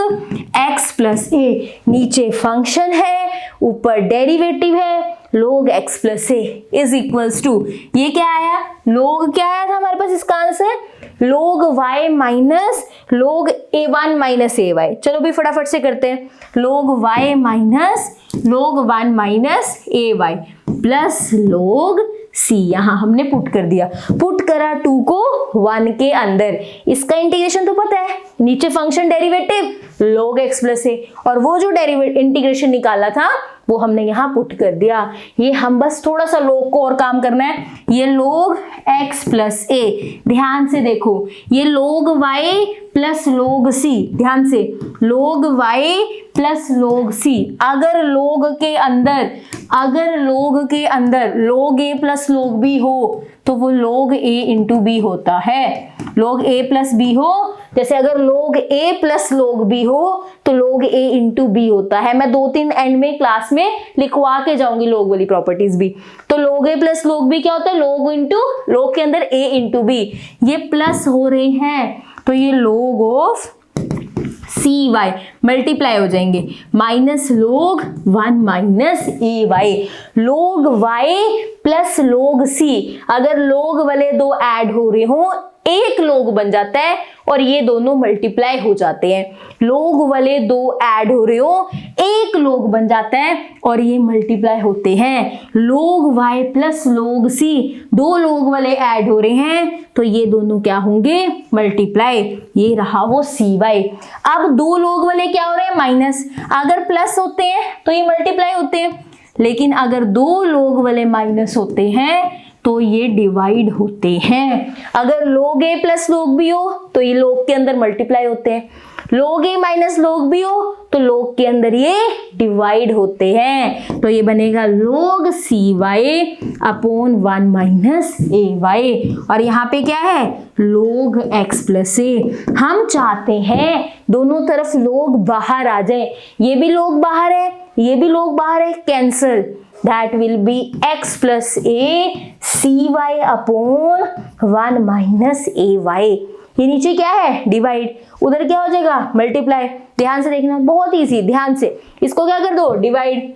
x plus a, नीचे फंक्शन है ऊपर डेरिवेटिव है, log x plus a is equals to, ये क्या आया, log क्या आया था हमारे पास इसका answer, log y minus log a1 minus ए वाई। चलो भी फटाफट से करते हैं, log y minus log 1 minus ए वाई प्लस log c, यहां हमने पुट कर दिया, पुट करा 2 को 1 के अंदर। इसका इंटीग्रेशन तो पता है, नीचे function derivative log x plus A, और वो जो डेरिवेटिव इंटीग्रेशन निकाला था वो हमने यहाँ पुट कर दिया। ये हम बस थोड़ा सा log को और काम करना है, ये log x प्लस ए, ध्यान से देखो, ये log y plus log c, ध्यान से, log y plus log c। अगर log के अंदर log a plus log b हो तो वो log a इंटू b होता है। log a प्लस b हो, जैसे अगर log a plus log b हो तो log a इंटू b होता है। मैं 2-3 एंड में क्लास में लिखवा के जाऊंगी log वाली प्रॉपर्टीज भी। तो log a plus log b क्या होता है, log इंटू log के अंदर a इंटू b, ये प्लस हो रहे हैं तो ये log of c y multiply हो जाएंगे, माइनस log 1 माइनस ए y, log y plus log c। अगर log वाले दो ऐड हो रहे हो एक log बन जाता है और ये दोनों मल्टीप्लाई हो जाते हैं। log वाले दो ऐड हो रहे हो एक log बन जाता है और ये मल्टीप्लाई होते हैं। log y plus log c, दो log वाले ऐड हो रहे हैं तो ये दोनों क्या होंगे, मल्टीप्लाई। ये रहा वो सी वाई। अब दो log वाले क्या हो रहे हैं, माइनस। अगर प्लस होते हैं तो ये मल्टीप्लाई होते हैं, लेकिन अगर दो log वाले माइनस होते हैं तो ये डिवाइड होते हैं। अगर log a plus log b हो तो ये log के अंदर मल्टीप्लाई होते हैं, log a minus log b हो तो log के अंदर ये डिवाइड होते हैं। तो ये बनेगा log cy अपॉन 1 माइनस ए वाई, और यहाँ पे क्या है, log x प्लस ए। हम चाहते हैं दोनों तरफ log बाहर आ जाए, ये भी log बाहर है, ये भी log बाहर है, cancel. That will be x plus a cy upon 1 minus A y. ये नीचे क्या है, डिवाइड, उधर क्या हो जाएगा, मल्टीप्लाई। ध्यान से देखना, बहुत इजी, ध्यान से इसको क्या कर दो, डिवाइड,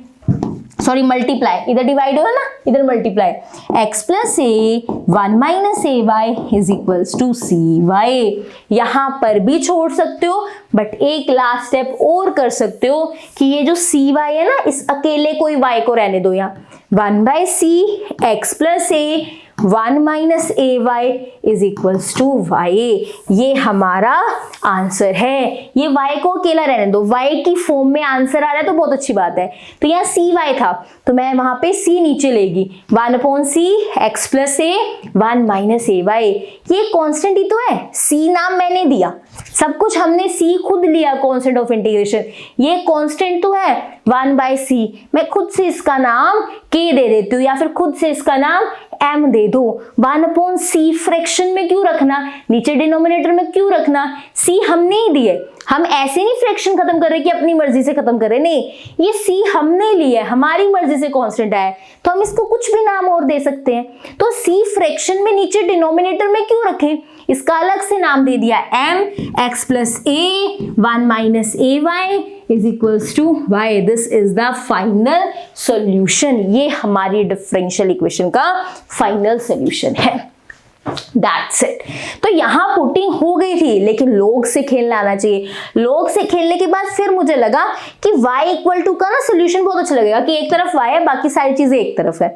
सॉरी मल्टीप्लाई, इधर डिवाइड हो ना, इधर multiply. x plus a 1 minus A y is equals to c y. यहां पर भी छोड़ सकते हो, बट एक लास्ट स्टेप और कर सकते हो कि ये जो सी वाई है ना, इस अकेले कोई y को रहने दो, यहाँ 1 by c x plus a 1 minus A y is equals to y. ये हमारा आंसर है। ये y को अकेला रहने दो, y की फॉर्म में आंसर आ रहा है तो बहुत अच्छी बात है। तो यहाँ सी वाई था तो मैं वहां पे c नीचे लेगी, 1 upon C x plus a 1 minus A y. ये कॉन्स्टेंट ही तो है, c नाम मैंने दिया, सब कुछ हमने c खुद लिया, कॉन्स्टेंट ऑफ इंटीग्रेशन। ये कॉन्स्टेंट तो है 1 बाई सी, मैं खुद से इसका नाम k दे देती हूँ या फिर खुद से इसका नाम m दे दो। 1 अपॉन सी फ्रैक्शन में क्यों रखना, नीचे डिनोमिनेटर में क्यों रखना, c हमने ही दिए। हम ऐसे नहीं फ्रैक्शन खत्म कर रहे कि अपनी मर्जी से खत्म कर रहे, नहीं, ये c हमने लिया, हमारी मर्जी से कांस्टेंट आया तो हम इसको कुछ भी नाम और दे सकते हैं। तो c फ्रैक्शन में नीचे डिनोमिनेटर में क्यों रखें, इसका अलग से नाम दे दिया m x plus a 1 minus A y is equals to y. This is the final solution. ये हमारी डिफरेंशियल इक्वेशन का फाइनल सॉल्यूशन है। That's it. तो यहाँ पुटिंग हो गई थी, लेकिन लोग से खेलना आना चाहिए। लोग से खेलने के बाद फिर मुझे लगा कि y इक्वल टू का ना सोल्यूशन बहुत अच्छा लगेगा कि एक तरफ y है, बाकी सारी चीजें एक तरफ है।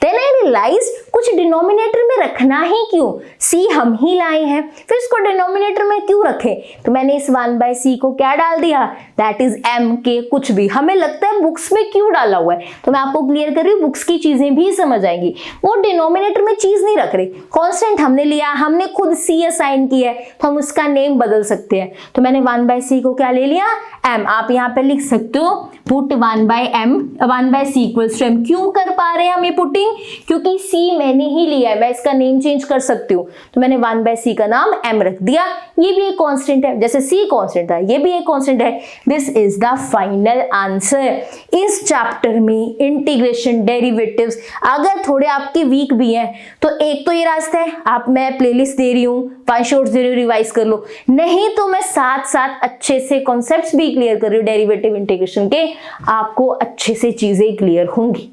Then I realized कुछ डिनोमिनेटर में रखना ही क्यों, c हम ही लाए हैं, फिर इसको डिनोमिनेटर में क्यों रखें। तो मैंने इस 1/c को क्या डाल दिया, दैट इज m के कुछ भी। हमें लगता है बुक्स में क्यों डाला हुआ है, तो मैं आपको क्लियर कर रही हूँ, बुक्स की चीजें भी समझ आएंगी। वो डिनोमिनेटर में चीज नहीं रख रही, कॉन्स्टेंट हमने लिया, हमने खुद c असाइन किया है, तो हम उसका नेम बदल सकते हैं। तो मैंने 1/c को क्या ले लिया, m। आप यहाँ पे लिख सकते हो put 1/c equals to m। क्यों कर पा रहे हैं हम ये पुटिंग, क्योंकि c मैंने ही लिया है, मैं इसका नेम चेंज कर सकती हूँ। तो मैंने 1/c का नाम m रख दिया। ये भी एक कांस्टेंट है, जैसे c कांस्टेंट था, ये भी एक कांस्टेंट है। This is the final answer. इस चैप्टर में इंटीग्रेशन, डेरिवेटिव्स अगर थोड़े आपके वीक भी हैं तो एक तो ये रास्ता है, आप मैं प्लेलिस्ट दे रही हूँ, 5 शॉर्ट्स दे रही हूँ, रिवाइज कर लो। नहीं तो मैं साथ साथ अच्छे से कॉन्सेप्ट्स भी क्लियर कर रही हूँ डेरिवेटिव इंटीग्रेशन के, आपको अच्छे से चीजें क्लियर होंगी।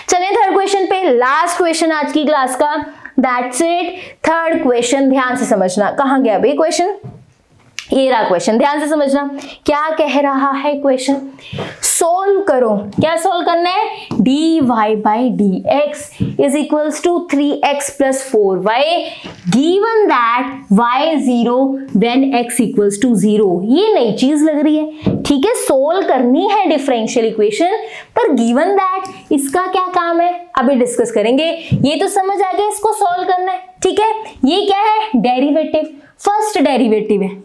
चलिए थर्ड क्वेश्चन पे, लास्ट क्वेश्चन आज की क्लास का, दैट्स इट। थर्ड क्वेश्चन ध्यान से समझना। कहाँ गया भाई क्वेश्चन, ये रहा क्वेश्चन, ध्यान से समझना क्या कह रहा है क्वेश्चन। सोल्व करो, क्या सोल्व करना है, dy by dx is equals to 3x plus 4y given that y 0 when x equals to 0। ये नई चीज लग रही है, ठीक है, सोल्व करनी है डिफरेंशियल इक्वेशन, पर गिवन दैट इसका क्या काम है अभी डिस्कस करेंगे। ये तो समझ आ गया, इसको सोल्व करना है, ठीक है। ये क्या है, डेरिवेटिव, फर्स्ट डेरिवेटिव है।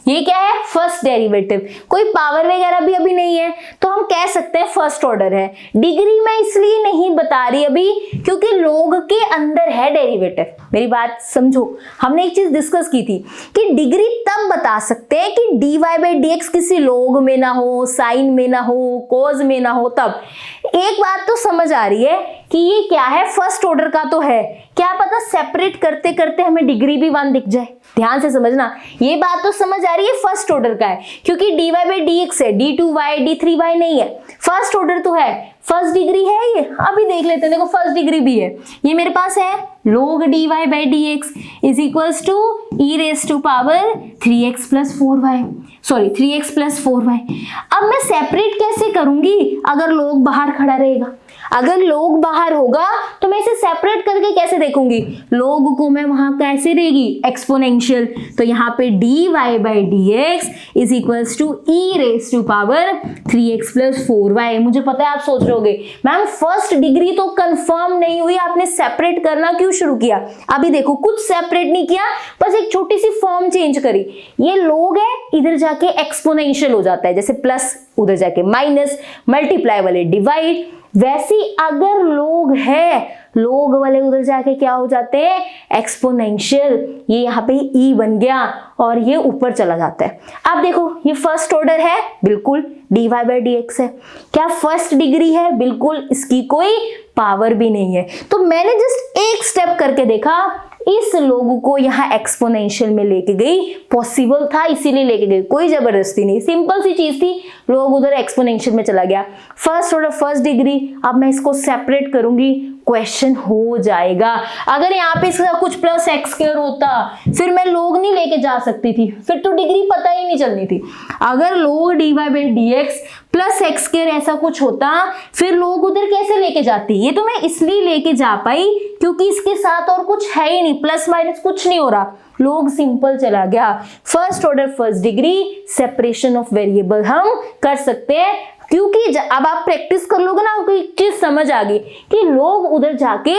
ये क्या है, फर्स्ट डेरिवेटिव, कोई पावर वगैरह भी अभी नहीं है, तो हम कह सकते हैं फर्स्ट ऑर्डर है। डिग्री मैं इसलिए नहीं बता रही अभी क्योंकि लोग के अंदर है डेरिवेटिव। मेरी बात समझो, हमने एक चीज डिस्कस की थी कि डिग्री तब बता सकते हैं कि dy by dx किसी लोग में ना हो, साइन में ना हो, कोज में ना हो, तब। एक बात तो समझ आ रही है कि ये क्या है, फर्स्ट ऑर्डर का तो है, क्या पता सेपरेट करते करते हमें डिग्री भी 1 दिख जाए। ध्यान से समझना, ये बात तो समझ आ रही है फर्स्ट ऑर्डर का है, क्योंकि dy by dx है, d2y d3y नहीं है, फर्स्ट ऑर्डर तो है, फर्स्ट डिग्री है ये। अभी देख लेते हैं, देखो फर्स्ट डिग्री भी है, ये मेरे पास है log dy by dx is equals to e raised to power 3x plus 4y, sorry 3x plus 4y। अब मैं सेपरेट कैसे करूंगी अगर लोग बाहर खड़ा रहेगा, अगर लोग बाहर होगा तो मैं इसे सेपरेट करके कैसे देखूंगी, लोग को मैं वहां कैसे देगी, एक्सपोनेंशियल। तो यहाँ पे dy by dx is equals to e raised to power 3x plus 4y। मुझे पता है आप सोच रहे होगे मैम फर्स्ट डिग्री तो कंफर्म नहीं हुई, आपने सेपरेट करना क्यों शुरू किया। अभी देखो कुछ सेपरेट नहीं किया, बस एक छोटी सी फॉर्म चेंज करी। ये लोग है, इधर जाके एक्सपोनेंशियल हो जाता है, जैसे प्लस उधर जाके माइनस, मल्टीप्लाई वाले डिवाइड, वैसे अगर लोग है, लोग वाले उधर जाके क्या हो जाते हैं, एक्सपोनेंशियल। ये यहाँ पे ई बन गया और ये ऊपर चला जाता है। अब देखो ये फर्स्ट ऑर्डर है, बिल्कुल dy by dx है। क्या फर्स्ट डिग्री है, बिल्कुल, इसकी कोई पावर भी नहीं है। तो मैंने जस्ट एक स्टेप करके देखा, इस लोगों को यहाँ एक्सपोनेंशियल में लेके गई, पॉसिबल था इसीलिए लेके गई, कोई जबरदस्ती नहीं, सिंपल सी चीज थी, लोग उधर एक्सपोनेंशियल में चला गया, फर्स्ट ऑर्डर फर्स्ट डिग्री। अब मैं इसको सेपरेट करूंगी, क्वेश्चन हो जाएगा। अगर यहाँ पे इसका कुछ प्लस एक्स स्क्वायर होता फिर मैं लोग नहीं लेके जा सकती थी, फिर तो डिग्री पता ही नहीं चलनी थी। अगर लोग dy by dx plus x square ऐसा कुछ होता फिर लोग उधर कैसे लेके जाती। ये तो मैं इसलिए लेके जा पाई क्योंकि इसके साथ और कुछ है ही नहीं, प्लस माइनस कुछ नहीं हो रहा, लोग सिंपल चला गया। First order first degree, separation of variable हम कर सकते हैं, क्योंकि अब आप प्रैक्टिस कर लोगे ना, कोई चीज समझ आ गई कि लोग उधर जाके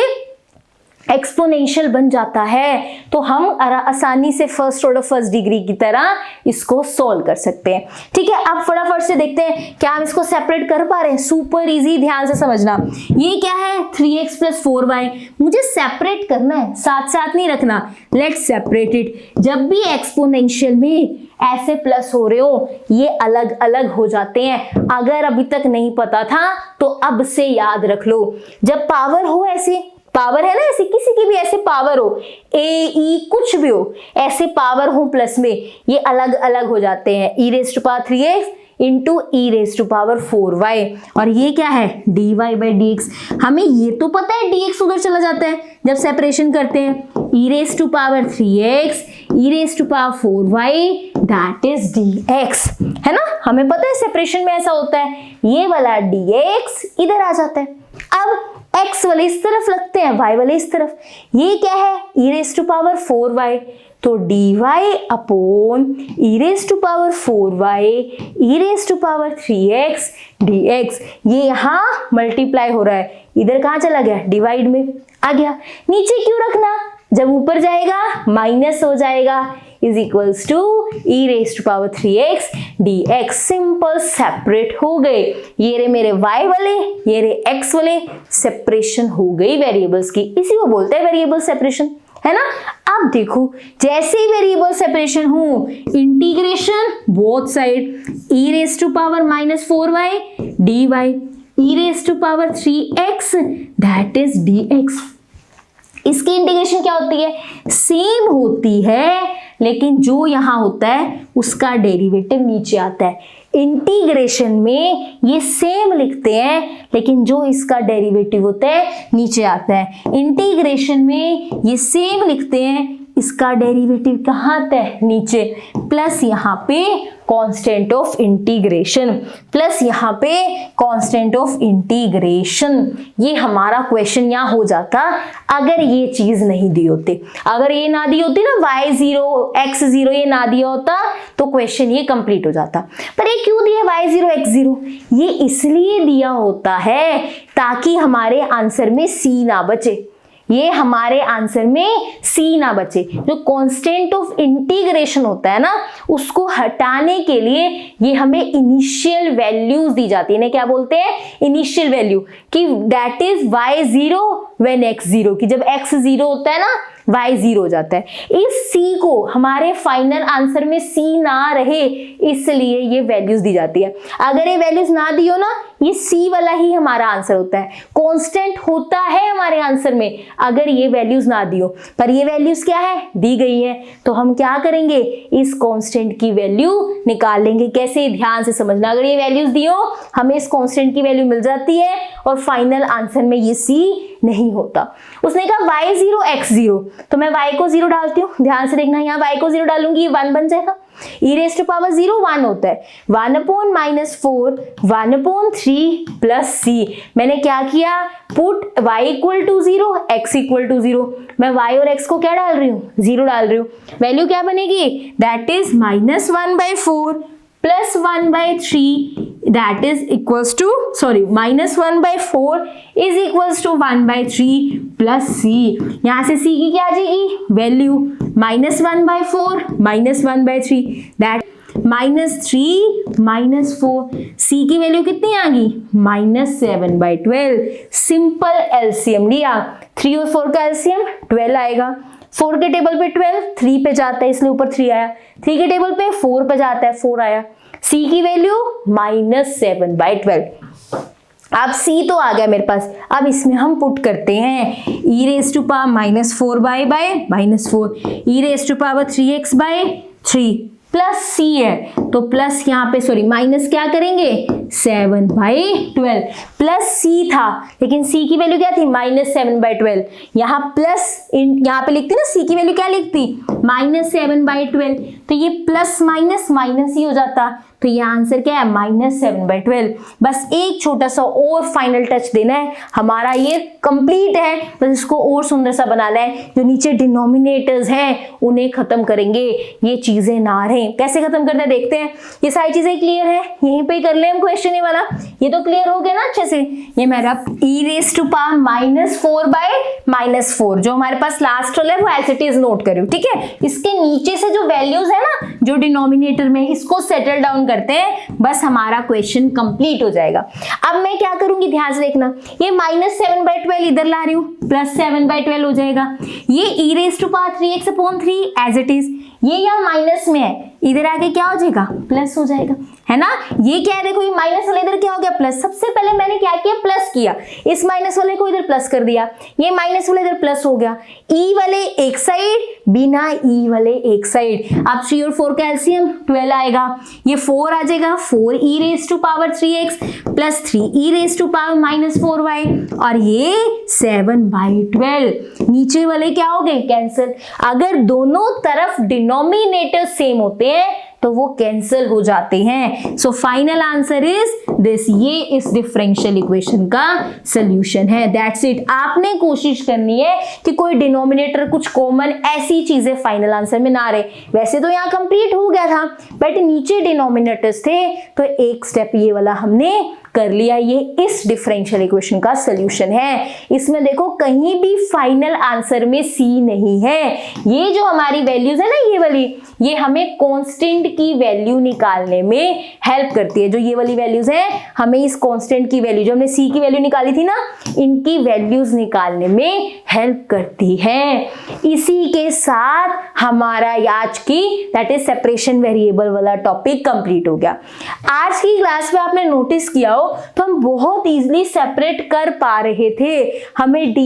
एक्सपोनेंशियल बन जाता है, तो हम आसानी से फर्स्ट ऑर्डर फर्स्ट डिग्री की तरह इसको सॉल्व कर सकते हैं। ठीक है, अब फटाफट से देखते हैं क्या हम इसको सेपरेट कर पा रहे हैं। सुपर इजी, ध्यान से समझना। ये क्या है, 3x plus 4y। मुझे सेपरेट करना है, साथ साथ नहीं रखना। Let's separate it. जब भी एक्सपोनेंशियल में ऐसे प्लस हो रहे हो, ये अलग अलग हो जाते हैं। अगर अभी तक नहीं पता था तो अब से याद रख लो। जब पावर हो, ऐसे पावर है ना, ऐसे किसी की भी ऐसे पावर हो, ए ई कुछ भी हो, ऐसे पावर हो प्लस में, ये अलग अलग हो जाते हैं। e raised to power 3x into e raised to power 4y। और ये क्या है, dy by dx। हमें ये तो पता है dx उधर चला जाता है जब सेपरेशन करते हैं, e raised to power 3x e raised to power 4y that is dx, है ना। हमें पता है सेपरेशन में ऐसा होता है, ये वाला dx इधर आ जाता है। अब x वाले इस तरफ लगते हैं, y वाले इस तरफ। ये क्या है, e raised to power 4y, तो dy upon e raised to power 4y e raised to power 3x dx। ये यहाँ मल्टीप्लाई हो रहा है, इधर कहाँ चला गया, डिवाइड में आ गया। नीचे क्यों रखना, जब ऊपर जाएगा माइनस हो जाएगा, is equals to e raised to power 3x dx। Simple, separate हो गए। ये रे मेरे y वाले, ये रे x वाले, सेपरेशन हो गई वेरिएबल्स की। इसी को बोलते हैं वेरिएबल सेपरेशन, है ना। अब देखो, जैसे ही वेरिएबल सेपरेशन हो, integration both side, e raised to power -4y dy e raised to power 3x that is dx। इसकी इंटीग्रेशन क्या होती है, सेम होती है, लेकिन जो यहां होता है उसका डेरिवेटिव नीचे आता है। इंटीग्रेशन में ये सेम लिखते हैं, लेकिन जो इसका डेरिवेटिव होता है नीचे आता है। इंटीग्रेशन में ये सेम लिखते हैं, इसका डेरिवेटिव कहाँ आता है, नीचे। प्लस यहाँ पे कांस्टेंट ऑफ इंटीग्रेशन, प्लस यहाँ पे कांस्टेंट ऑफ इंटीग्रेशन। ये हमारा क्वेश्चन यहाँ हो जाता अगर ये चीज नहीं दी होती। अगर ये ना दी होती ना, y0 x0 ये ना दिया होता तो क्वेश्चन ये कंप्लीट हो जाता। पर ये क्यों दिया y0 x0, ये इसलिए दिया होता है ताकि हमारे आंसर में c ना बचे। ये हमारे आंसर में c ना बचे। जो कांस्टेंट ऑफ इंटीग्रेशन होता है ना, उसको हटाने के लिए ये हमें इनिशियल वैल्यूज दी जाती है। इन्हें क्या बोलते हैं, इनिशियल वैल्यू, कि that is y0 when x0, कि जब x0 होता है ना y0 हो जाता है। इस c को हमारे फाइनल आंसर में c ना रहे, इसलिए ये वैल्यूज दी जाती है। अगर ये वैल्यूज ना दी हो ना, ये c वाला ही हमारा आंसर होता है, कांस्टेंट होता है हमारे आंसर में अगर ये वैल्यूज ना दी हो। पर ये वैल्यूज क्या है, दी गई है, तो हम क्या करेंगे, इस कांस्टेंट की वैल्यू निकाल लेंगे। कैसे, ध्यान से समझना। अगर ये वैल्यूज दी हो, हमें इस कांस्टेंट की वैल्यू मिल जाती है और फाइनल आंसर में ये c नहीं होता। उसने कहा y0 x0, तो मैं y को 0 डालती हूँ। ध्यान से देखना, यहाँ y को 0 डालूंगी, ये 1 बन जाएगा। e raised to power 0 1 होता है, 1/-4 1/3 प्लस c। मैंने क्या किया, put y equal to 0 x equal to 0। मैं y और x को क्या डाल रही हूँ, 0 डाल रही हूँ। वैल्यू क्या बनेगी, that is -1/4 plus 1/3 that is equals to -1/4 is equals to 1/3 plus c। यहाँ से c की क्या आ जाएगी वैल्यू, -1/4 -1/3 दैट -3 -4। c की वैल्यू कितनी आ गई, -7/12। सिंपल एलसीएम लिया, 3 और 4 का एलसीएम 12 आएगा। 4 के टेबल पे 12, 3 पे जाता है इसलिए ऊपर 3 आया। 3 के टेबल पे 4 पे जाता है, 4 आया। c की वैल्यू -7/12। अब c तो आ गया मेरे पास। अब इसमें हम पुट करते हैं e raised to power -4y by -4 e raised to power 3x/3 plus c है, तो प्लस यहाँ पे माइनस क्या करेंगे 7/12 प्लस c था, लेकिन c की वैल्यू क्या थी -7/12। यहाँ प्लस यहाँ पे लिखती ना, c की वैल्यू क्या लिखती -7/12, तो ये प्लस माइनस माइनस ही हो जाता। तो ये आंसर क्या है -7/12। बस एक छोटा सा और फाइनल टच देना है, हमारा ये कंप्लीट है। बस इसको और सुंदर सा बनाना है। जो नीचे डिनोमिनेटर्स हैं उन्हें खत्म करेंगे, ये चीजें ना रहें। कैसे खत्म करते हैं देखते हैं। ये सारी चीजें क्लियर है, यहीं पे कर ले हम क्वेश्चन ये वाला। ये तो क्लियर हो गया ना अच्छे से। ये मेरा e raised to power -4/-4 जो हमारे पास लास्ट वाला है वो एज इट इज नोट करो, ठीक है। इसके नीचे से जो वैल्यूज है ना जो डिनोमिनेटर में, इसको सेटल डाउन करते हैं, बस हमारा क्वेश्चन कंप्लीट हो जाएगा। अब मैं क्या करूंगी, ध्यान से देखना, ये -7/12 इधर ला रही हूँ, +7/12 हो जाएगा। ये e raised to power 3x/3 as it is, ये यहाँ माइनस में है, इधर आके क्या हो जाएगा प्लस हो जाएगा। है ना। ये क्या है, देखो ये माइनस वाला इधर क्या हो गया प्लस, सबसे पहले मैंने क्या किया प्लस किया, इस माइनस वाले को इधर प्लस कर दिया, ये माइनस वाला इधर प्लस हो गया, ई वाले एक साइड, बिना ई वाले एक साइड। अब 3 और 4 का एलसीएम 12 आएगा, ये 4 आ जाएगा, 4 e raise to power 3x plus 3 e raise to power minus 4y, और ये 7/12। नीचे वाले क्या हो गए कैंसिल। अगर दोनों तरफ डिनोमिनेटर सेम होते हैं तो वो कैंसिल हो जाते हैं। So final answer is this, ये इस डिफरेंशियल इक्वेशन का सोल्यूशन है। That's it. आपने कोशिश करनी है कि कोई डिनोमिनेटर कुछ कॉमन ऐसी चीजें फाइनल आंसर में ना रहे। वैसे तो यहाँ कंप्लीट हो गया था बट नीचे डिनोमिनेटर्स थे तो एक स्टेप ये वाला हमने कर लिया। ये इस डिफरेंशियल इक्वेशन का सोल्यूशन है। इसमें देखो कहीं भी फाइनल आंसर में सी नहीं है। ये जो हमारी वैल्यूज है ना ये वाली, ये हमें कांस्टेंट की वैल्यू निकालने में हेल्प करती है। जो ये वाली वैल्यूज है हमें इस कांस्टेंट की वैल्यू, जो हमने सी की वैल्यू निकाली थी ना, इनकी वैल्यूज निकालने में हेल्प करती है। इसी के साथ हमारा आज की दैट इज सेपरेशन वेरिएबल वाला टॉपिक कंप्लीट हो गया। आज की क्लास में आपने नोटिस किया हो तो हम बहुत इजीली सेपरेट कर पा रहे थे। हमें dy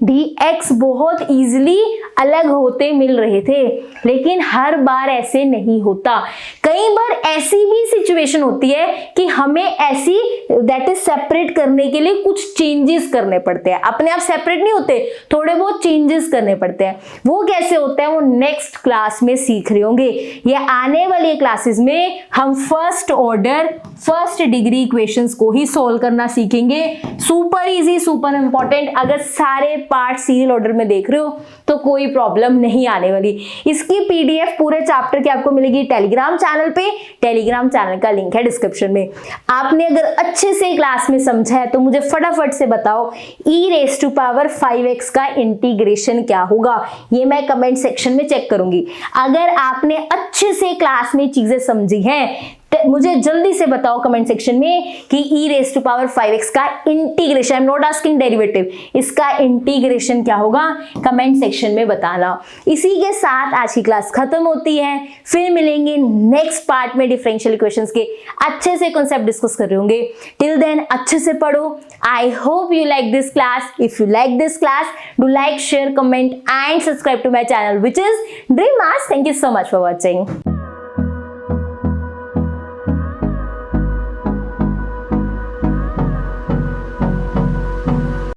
dx बहुत इजीली अलग होते मिल रहे थे, लेकिन हर बार ऐसे नहीं होता। कई बार ऐसी भी सिचुएशन होती है कि हमें ऐसी दैट इज सेपरेट करने के लिए कुछ चेंजेस करने पड़ते हैं। अपने आप सेपरेट नहीं होते, थोड़े बहुत चेंजेस करने पड़ते हैं। वो कैसे होता है वो नेक्स्ट क्लास में सीख रहे होंगे। ये आने वाली क्लासेस में हम first order first degree equations को ही सॉल्व करना सीखेंगे। Super easy, super important. अगर सारे पार्ट सीरियल ऑर्डर में देख रहे हो तो कोई प्रॉब्लम नहीं आने वाली। इसकी पीडीएफ पूरे चैप्टर की आपको मिलेगी टेलीग्राम चैनल पे। टेलीग्राम चैनल का लिंक है डिस्क्रिप्शन में। आपने अगर अच्छे से क्लास में समझा है तो मुझे फटाफट से बताओ e raise to power 5x का इंटीग्रेशन क्या होगा, ये मैं कमेंट सेक्शन में चेक करूंगी। अगर आपने अच्छे से क्लास में चीजें समझी हैं मुझे जल्दी से बताओ कमेंट सेक्शन में कि e raise to power 5x का integration, I am not asking derivative, इसका इंटीग्रेशन क्या होगा कमेंट सेक्शन में बताना। इसी के साथ आज की क्लास खत्म होती है। फिर मिलेंगे नेक्स्ट पार्ट में डिफरेंशियल इक्वेशंस के अच्छे से कॉन्सेप्ट डिस्कस कर रहे होंगे। टिल देन अच्छे से पढ़ो। I hope you like this class. If you like this class do like, share, comment and subscribe to my channel which is dream maths. Thank you so much for watching.